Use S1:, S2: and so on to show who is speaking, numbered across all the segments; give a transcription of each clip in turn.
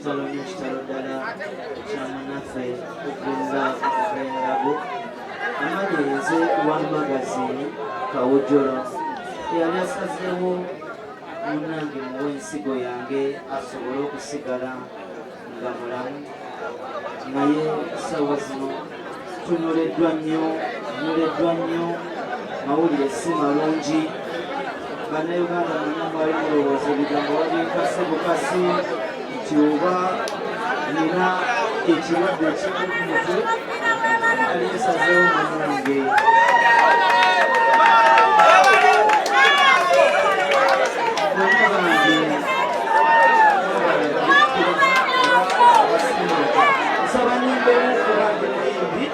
S1: ekitalo n'ekitalo ddala ekyamunaffe okugeza okugayalago amalirize w'amagazi Kawojjolo eyali asazeewo munnange muwe ensigo yange asobole okusigala nga mulamu naye essaawa zino tunyoleddwa nnyo mawulire si malungi bannayuganda mwenna mwali mulowooza ebigambo babinkase bukasi nti oba nina ekirwadde ekimu ku mutwe ali esazeewo munnange nsaba nyimbeemu kubange muyimbi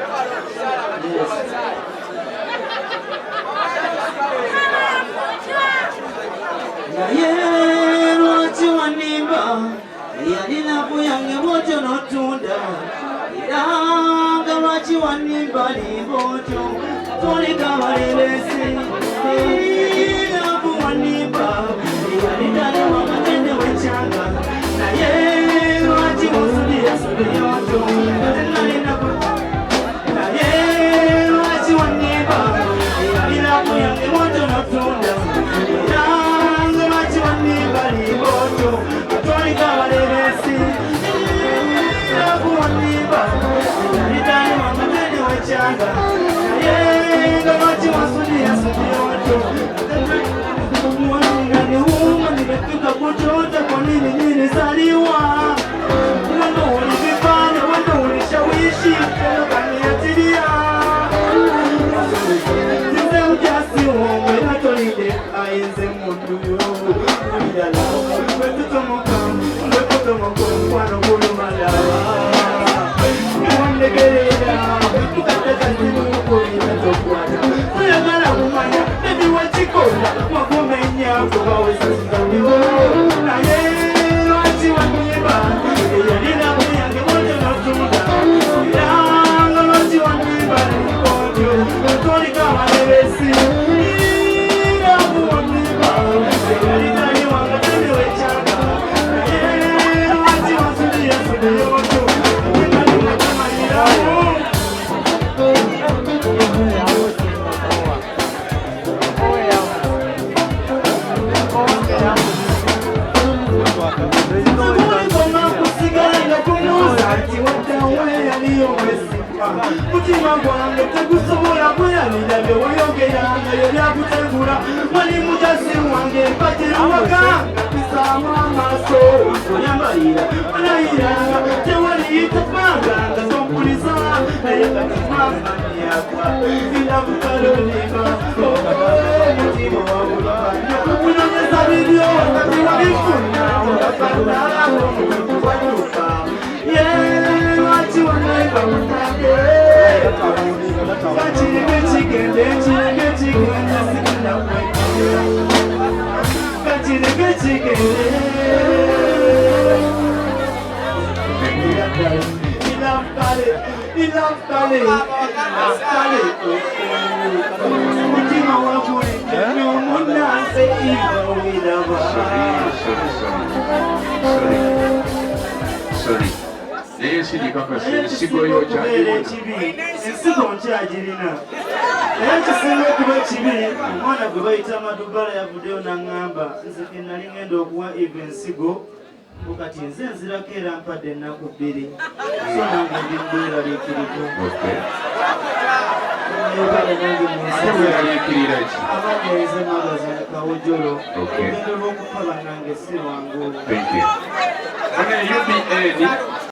S1: naye lwaki wanimba yalina kuyange bwotyo n'otunda era nga lwaki wanimba limba otyo toleka balebesi naku wanimba yalidala wamatende wekyanga naye lwaki musudiyasudire otyo naye lwaki wanimba yalina kuyange bwotyo n'otunda mutima gwange tegusobola kweyalira byewoyogeranga yebyakutegula wali mujasi wange mpatira waka pisaamu amaaso oyambalira alayiranga tewaliyitafanganga tompulisa naye katimamanyaka inabukaloniga mutima wabulanya kunonyeza bibyo kati wabifuna olakandalako mukuwanyuka lwaki wanaiba mutange kakirenge kigende kirenge kigende sikina kwekira kakirenge kigende inafkale mutima wakulike nomunase ibawiraba
S2: Sorry. Naye sirikakasa ensigo yo
S1: ensigo nkyagirina naye kisinga okuba kibi omwana gwe bayita Madubala yavuddeyo n'aŋŋamba nze ke nali ŋŋenda okuwa eva ensigo kati nze nzirako era mpadde ennaku 2 so nange ndi mweraliikirivu abanyenze magazine Kawojjolo olugendo lw'okufa bannange si lwangu.